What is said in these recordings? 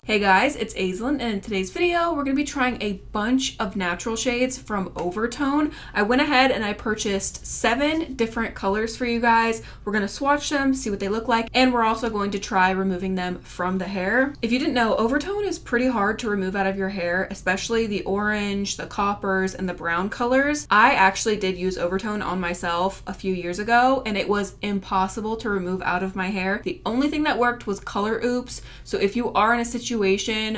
Hey guys, it's Aislinn, and in today's video, we're going to be trying a bunch of natural shades from Overtone. I went ahead and I purchased 7 different colors for you guys. We're going to swatch them, see what they look like, and we're also going to try removing them from the hair. If you didn't know, Overtone is pretty hard to remove out of your hair, especially the orange, the coppers, and the brown colors. I actually did use Overtone on myself a few years ago, and it was impossible to remove out of my hair. The only thing that worked was Color Oops. So if you are in a situation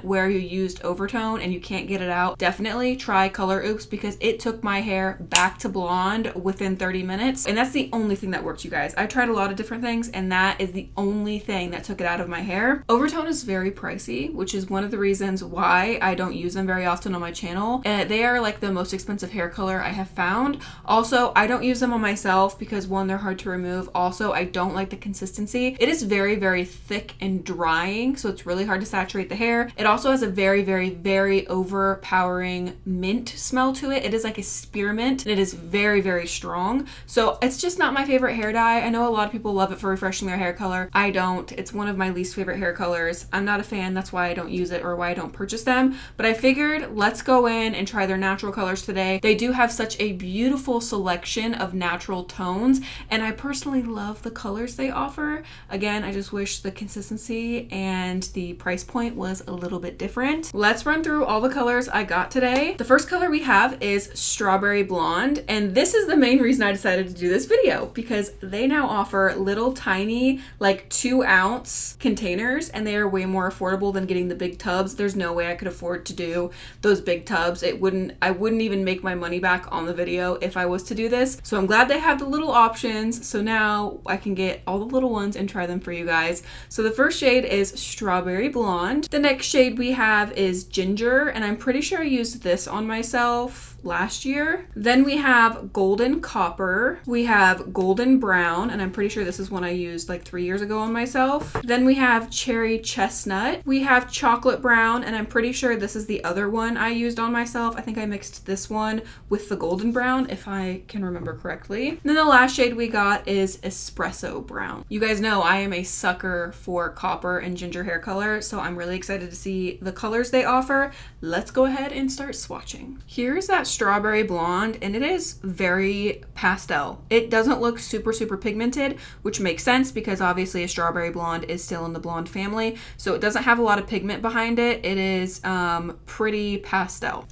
where you used Overtone and you can't get it out, definitely try Color Oops, because it took my hair back to blonde within 30 minutes. And that's the only thing that worked, you guys. I tried a lot of different things, and that is the only thing that took it out of my hair. Overtone is very pricey, which is one of the reasons why I don't use them very often on my channel. They are like the most expensive hair color I have found. Also, I don't use them on myself because, one, they're hard to remove. Also, I don't like the consistency. It is very, very thick and drying, so it's really hard to saturate the hair. It also has a very, very, very overpowering mint smell to it. It is like a spearmint, and it is very, very strong. So it's just not my favorite hair dye. I know a lot of people love it for refreshing their hair color. I don't. It's one of my least favorite hair colors. I'm not a fan. That's why I don't use it, or why I don't purchase them. But I figured let's go in and try their natural colors today. They do have such a beautiful selection of natural tones, and I personally love the colors they offer. Again, I just wish the consistency and the price point was a little bit different. Let's run through all the colors I got today. The first color we have is Strawberry Blonde, and this is the main reason I decided to do this video, because they now offer little tiny like 2-ounce containers, and they are way more affordable than getting the big tubs. There's no way I could afford to do those big tubs. I wouldn't even make my money back on the video if I was to do this. So I'm glad they have the little options. So now I can get all the little ones and try them for you guys. So the first shade is Strawberry Blonde. The next shade we have is Ginger, and I'm pretty sure I used this on myself last year. Then we have Golden Copper. We have Golden Brown, and I'm pretty sure this is one I used like 3 years ago on myself. Then we have Cherry Chestnut. We have Chocolate Brown, and I'm pretty sure this is the other one I used on myself. I think I mixed this one with the Golden Brown, if I can remember correctly. And then the last shade we got is Espresso Brown. You guys know I am a sucker for copper and ginger hair color, so I'm really excited to see the colors they offer. Let's go ahead and start swatching. Here's that Strawberry Blonde, and it is very pastel. It doesn't look super pigmented, which makes sense because obviously a Strawberry Blonde is still in the blonde family, so it doesn't have a lot of pigment behind it. It is pretty pastel.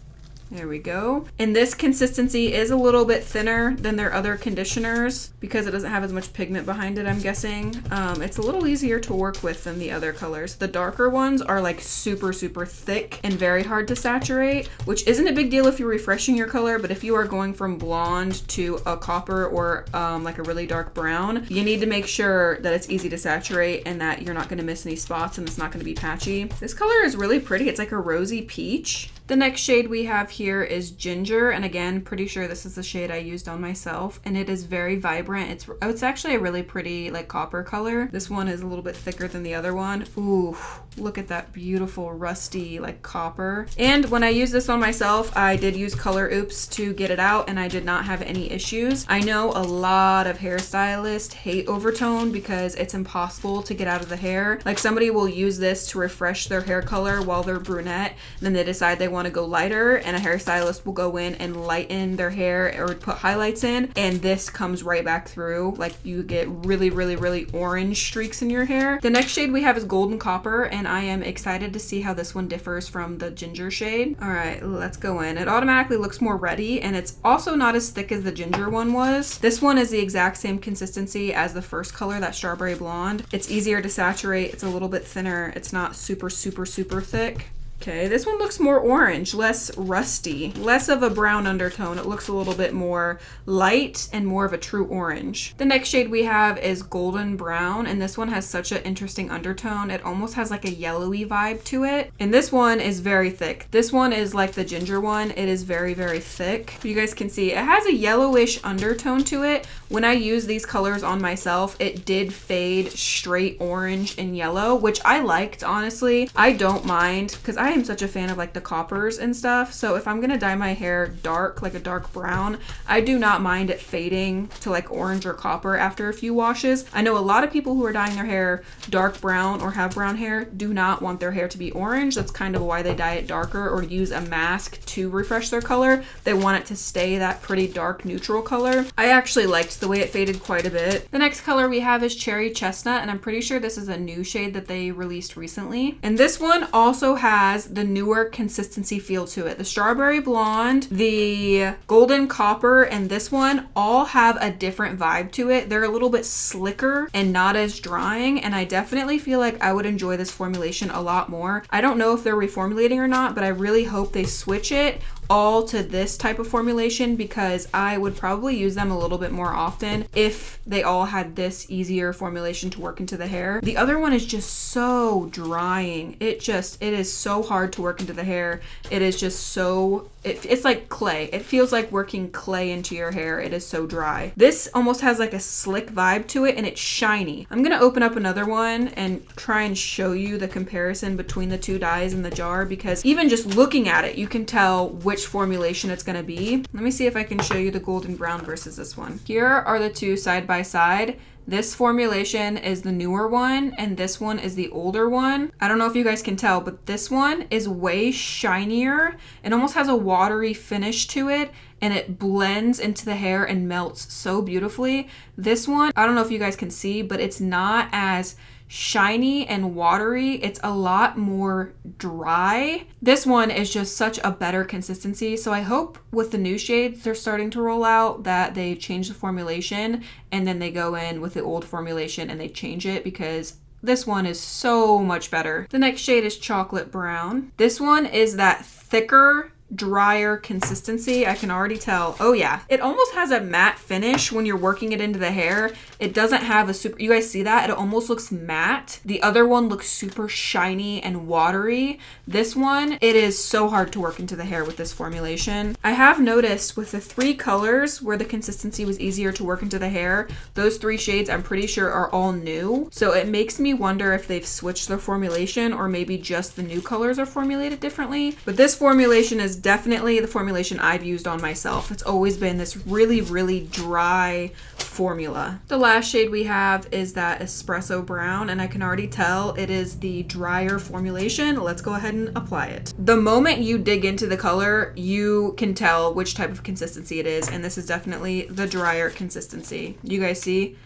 There we go. And this consistency is a little bit thinner than their other conditioners because it doesn't have as much pigment behind it, I'm guessing. It's a little easier to work with than the other colors. The darker ones are like super thick and very hard to saturate, which isn't a big deal if you're refreshing your color, but if you are going from blonde to a copper or like a really dark brown, you need to make sure that it's easy to saturate and that you're not going to miss any spots and it's not going to be patchy. This color is really pretty. It's like a rosy peach. The next shade we have here is Ginger, and again, pretty sure this is the shade I used on myself, and it is very vibrant. It's actually a really pretty like copper color. This one is a little bit thicker than the other one. Ooh, look at that beautiful rusty like copper. And when I used this on myself, I did use Color Oops to get it out, and I did not have any issues. I know a lot of hairstylists hate Overtone because it's impossible to get out of the hair. Like, somebody will use this to refresh their hair color while they're brunette, and then they decide they want to go lighter, and a hairstylist will go in and lighten their hair or put highlights in, and this comes right back through. Like, you get really orange streaks in your hair. The next shade we have is Golden Copper, and I am excited to see how this one differs from the Ginger shade. All right, let's go in. It automatically looks more reddy, and it's also not as thick as the Ginger one was. This one is the exact same consistency as the first color, that Strawberry Blonde. It's easier to saturate. It's a little bit thinner. It's not super thick. Okay, this one looks more orange, less rusty, less of a brown undertone. It looks a little bit more light and more of a true orange. The next shade we have is Golden Brown, and this one has such an interesting undertone. It almost has like a yellowy vibe to it. And this one is very thick. This one is like the Ginger one. It is very thick. You guys can see it has a yellowish undertone to it. When I use these colors on myself, it did fade straight orange and yellow, which I liked, honestly. I don't mind because I I am such a fan of like the coppers and stuff. So if I'm gonna dye my hair dark, like a dark brown, I do not mind it fading to like orange or copper after a few washes. I know a lot of people who are dyeing their hair dark brown or have brown hair do not want their hair to be orange. That's kind of why they dye it darker or use a mask to refresh their color. They want it to stay that pretty dark neutral color. I actually liked the way it faded quite a bit. The next color we have is Cherry Chestnut, and I'm pretty sure this is a new shade that they released recently. And this one also has the newer consistency feel to it. The Strawberry Blonde, the Golden Copper, and this one all have a different vibe to it. They're a little bit slicker and not as drying, and I definitely feel like I would enjoy this formulation a lot more. I don't know if they're reformulating or not, but I really hope they switch it all to this type of formulation because I would probably use them a little bit more often if they all had this easier formulation to work into the hair. The other one is just so drying. It is so hard to work into the hair. It is just so, it's like clay. It feels like working clay into your hair. It is so dry. This almost has like a slick vibe to it and it's shiny. I'm gonna open up another one and try and show you the comparison between the two dyes in the jar because even just looking at it, you can tell which formulation it's going to be. Let me see if I can show you the golden brown versus this one. Here are the two side by side. This formulation is the newer one and this one is the older one. I don't know if you guys can tell, but this one is way shinier. It almost has a watery finish to it and it blends into the hair and melts so beautifully. This one, I don't know if you guys can see, but it's not as shiny and watery. It's a lot more dry. This one is just such a better consistency. So I hope with the new shades they're starting to roll out that they change the formulation and then they go in with the old formulation and they change it because this one is so much better. The next shade is Chocolate Brown. This one is that thicker, drier consistency. I can already tell. Oh yeah, it almost has a matte finish when you're working it into the hair. It doesn't have a super, you guys see that? It almost looks matte. The other one looks super shiny and watery. This one, it is so hard to work into the hair with this formulation. I have noticed with the three colors where the consistency was easier to work into the hair, those three shades I'm pretty sure are all new. So it makes me wonder if they've switched their formulation or maybe just the new colors are formulated differently. But this formulation is definitely the formulation I've used on myself. It's always been this really, really dry formula. The last shade we have is that Espresso Brown, and I can already tell it is the drier formulation. Let's go ahead and apply it. The moment you dig into the color, you can tell which type of consistency it is, and this is definitely the drier consistency. You guys see?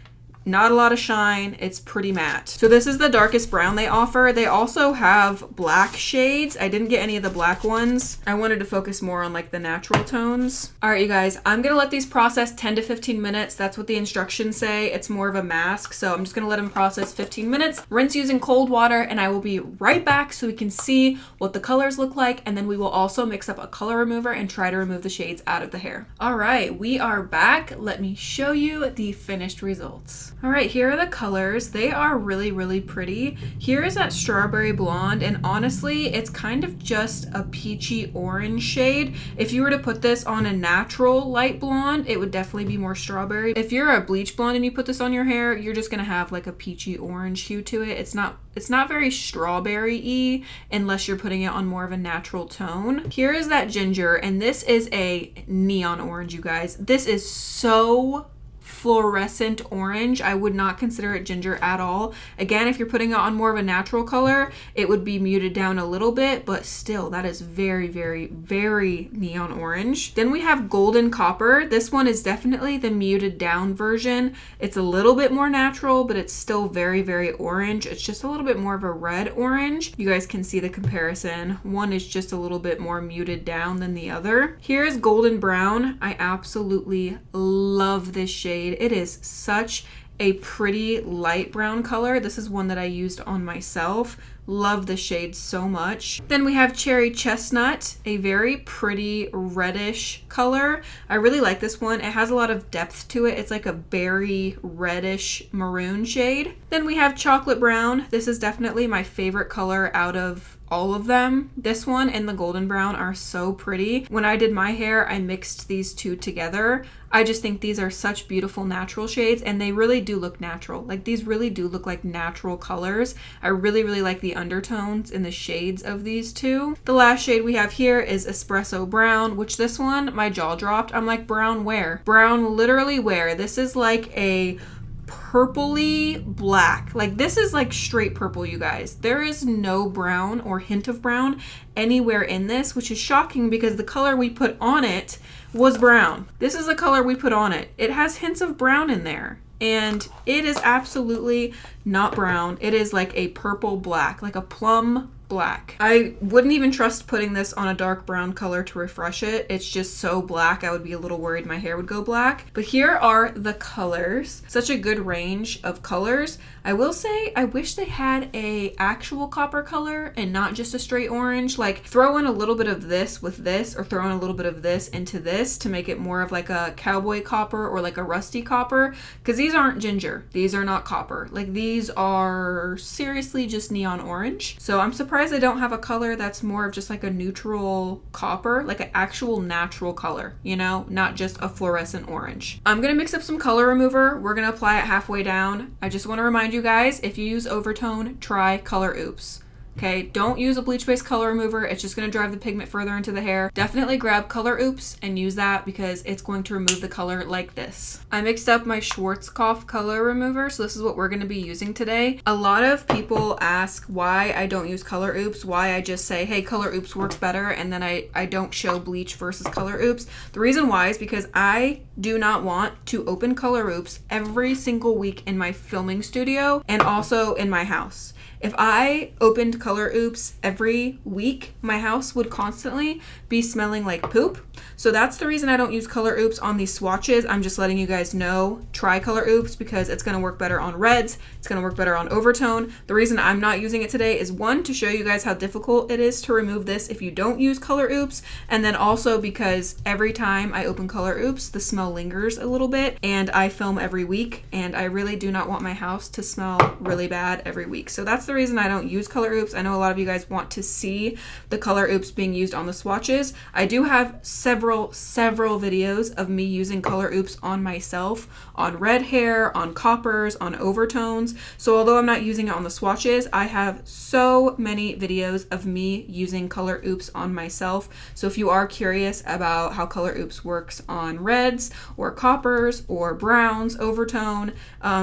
Not a lot of shine. It's pretty matte. So this is the darkest brown they offer. They also have black shades. I didn't get any of the black ones. I wanted to focus more on like the natural tones. All right, you guys, I'm gonna let these process 10 to 15 minutes. That's what the instructions say. It's more of a mask. So I'm just gonna let them process 15 minutes, rinse using cold water, and I will be right back so we can see what the colors look like. And then we will also mix up a color remover and try to remove the shades out of the hair. All right, we are back. Let me show you the finished results. All right, here are the colors. They are really, really pretty. Here is that Strawberry Blonde, and honestly, it's kind of just a peachy orange shade. If you were to put this on a natural light blonde, it would definitely be more strawberry. If you're a bleach blonde and you put this on your hair, you're just gonna have like a peachy orange hue to it. It's not very strawberry-y unless you're putting it on more of a natural tone. Here is that Ginger, and this is a neon orange, you guys. This is so fluorescent orange. I would not consider it ginger at all. Again, if you're putting it on more of a natural color, it would be muted down a little bit, but still that is very, very, very neon orange. Then we have Golden Copper. This one is definitely the muted down version. It's a little bit more natural, but it's still very, very orange. It's just a little bit more of a red orange. You guys can see the comparison. One is just a little bit more muted down than the other. Here's Golden Brown. I absolutely love this shade. It is such a pretty light brown color. This is one that I used on myself. Love the shade so much. Then we have Cherry Chestnut, a very pretty reddish color. I really like this one. It has a lot of depth to it. It's like a berry reddish maroon shade. Then we have Chocolate Brown. This is definitely my favorite color out of all of them. This one and the Golden Brown are so pretty. When I did my hair, I mixed these two together. I just think these are such beautiful natural shades, and they really do look natural. Like, these really do look like natural colors. I really, really like the the undertones in the shades of these two. The last shade we have here is Espresso Brown, which this one, my jaw dropped. I'm like, brown where? Brown literally where? This is like a purpley black. Like this is like straight purple, you guys. There is no brown or hint of brown anywhere in this, which is shocking because the color we put on it was brown. This is the color we put on it. It has hints of brown in there. And it is absolutely not brown. It is like a purple black, like a plum black. I wouldn't even trust putting this on a dark brown color to refresh it. It's just so black. I would be a little worried my hair would go black. But here are the colors. Such a good range of colors. I will say I wish they had a actual copper color and not just a straight orange. Like throw in a little bit of this with this, or throw in a little bit of this into this to make it more of like a cowboy copper or like a rusty copper, because these aren't ginger. These are not copper. Like these are seriously just neon orange. So I'm surprised I don't have a color that's more of just like a neutral copper, like an actual natural color, you know, not just a fluorescent orange. I'm gonna mix up some color remover. We're gonna apply it halfway down. I just want to remind you guys, if you use Overtone, try Color Oops. Okay, don't use a bleach-based color remover. It's just going to drive the pigment further into the hair. Definitely grab Color Oops and use that because it's going to remove the color like this. I mixed up my Schwarzkopf color remover, so this is what we're going to be using today. A lot of people ask why I don't use Color Oops, why I just say, hey, Color Oops works better, and then I don't show bleach versus Color Oops. The reason why is because I do not want to open Color Oops every single week in my filming studio and also in my house. If I opened Color Oops every week, my house would constantly be smelling like poop. So that's the reason I don't use Color Oops on these swatches. I'm just letting you guys know, try Color Oops because it's going to work better on reds. It's going to work better on Overtone. The reason I'm not using it today is one, to show you guys how difficult it is to remove this if you don't use Color Oops. And then also because every time I open Color Oops, the smell lingers a little bit, and I film every week and I really do not want my house to smell really bad every week. So that's the reason I don't use Color Oops. I know a lot of you guys want to see the Color Oops being used on the swatches. I do have several videos of me using Color Oops on myself, on red hair, on coppers, on overtones. So although I'm not using it on the swatches, I have so many videos of me using Color Oops on myself. So if you are curious about how Color Oops works on reds or coppers or browns, overtone,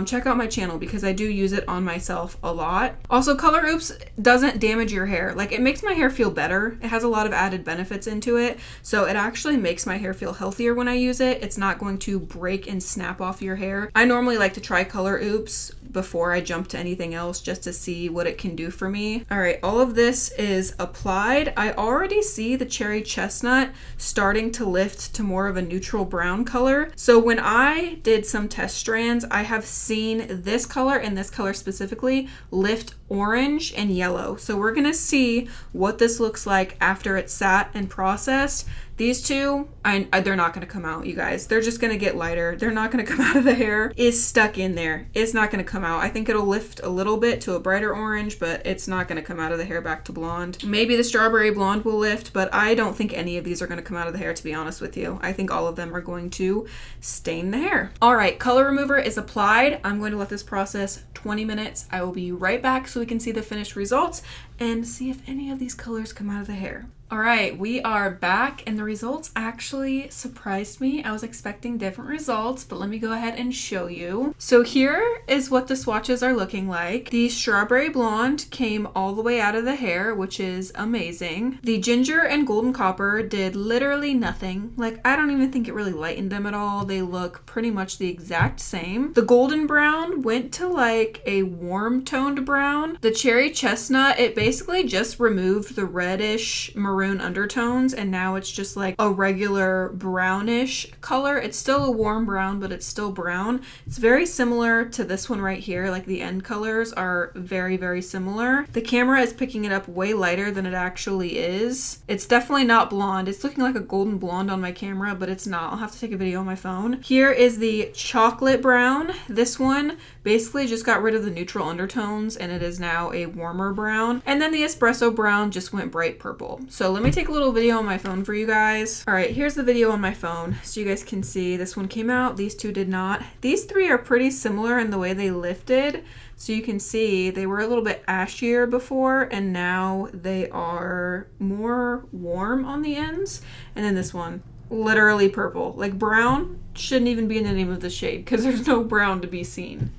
check out my channel because I do use it on myself a lot. Also, Color Oops doesn't damage your hair. Like, it makes my hair feel better. It has a lot of added benefits into it. So it actually makes my hair feel healthier when I use it. It's not going to break and snap off your hair. I normally like to try Color Oops before I jump to anything else just to see what it can do for me. All right, all of this is applied. I already see the cherry chestnut starting to lift to more of a neutral brown color. So when I did some test strands, I have seen this color and this color specifically lift orange and yellow. So we're gonna see what this looks like after it's sat and processed. These two, they're not going to come out, you guys. They're just going to get lighter. They're not going to come out of the hair. It's stuck in there. It's not going to come out. I think it'll lift a little bit to a brighter orange, but it's not going to come out of the hair back to blonde. Maybe the strawberry blonde will lift, but I don't think any of these are going to come out of the hair, to be honest with you. I think all of them are going to stain the hair. All right, color remover is applied. I'm going to let this process 20 minutes. I will be right back so we can see the finished results and see if any of these colors come out of the hair. All right, we are back and the results actually surprised me. I was expecting different results, but let me go ahead and show you. So here is what the swatches are looking like. The strawberry blonde came all the way out of the hair, which is amazing. The ginger and golden copper did literally nothing. Like, I don't even think it really lightened them at all. They look pretty much the exact same. The golden brown went to like a warm toned brown. The cherry chestnut, it basically just removed the reddish maroon undertones and now it's just like a regular brownish color. It's still a warm brown, but it's still brown. It's very similar to this one right here. Like, the end colors are very, very similar. The camera is picking it up way lighter than it actually is. It's definitely not blonde. It's looking like a golden blonde on my camera, but it's not. I'll have to take a video on my phone. Here is the chocolate brown. This one basically just got rid of the neutral undertones and it is now a warmer brown. And then the espresso brown just went bright purple. So let me take a little video on my phone for you guys. All right, here's the video on my phone so you guys can see. This one came out, these two did not. These three are pretty similar in the way they lifted. So you can see they were a little bit ashier before, and now they are more warm on the ends. And then this one, literally purple. Like brown shouldn't even be in the name of the shade because there's no brown to be seen.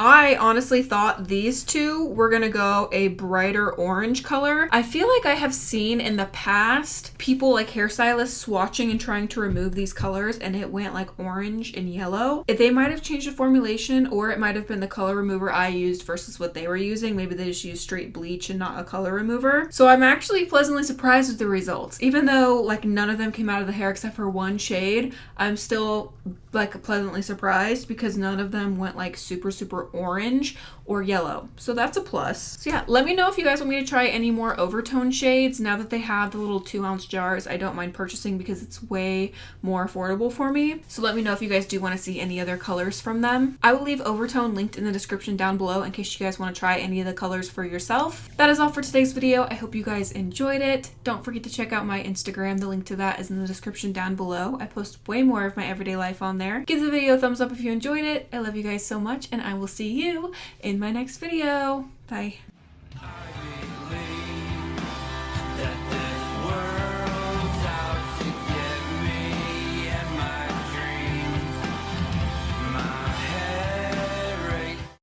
I honestly thought these two were gonna go a brighter orange color. I feel like I have seen in the past people like hairstylists swatching and trying to remove these colors and it went like orange and yellow. They might have changed the formulation, or it might have been the color remover I used versus what they were using. Maybe they just used straight bleach and not a color remover. So I'm actually pleasantly surprised with the results. Even though like none of them came out of the hair except for one shade, I'm still like pleasantly surprised because none of them went like super orange or yellow. So that's a plus. So yeah, let me know if you guys want me to try any more Overtone shades. Now that they have the little 2-ounce jars, I don't mind purchasing because it's way more affordable for me. So let me know if you guys do want to see any other colors from them. I will leave Overtone linked in the description down below in case you guys want to try any of the colors for yourself. That is all for today's video. I hope you guys enjoyed it. Don't forget to check out my Instagram. The link to that is in the description down below. I post way more of my everyday life on there. Give the video a thumbs up if you enjoyed it. I love you guys so much, and I will see you in my next video. Bye.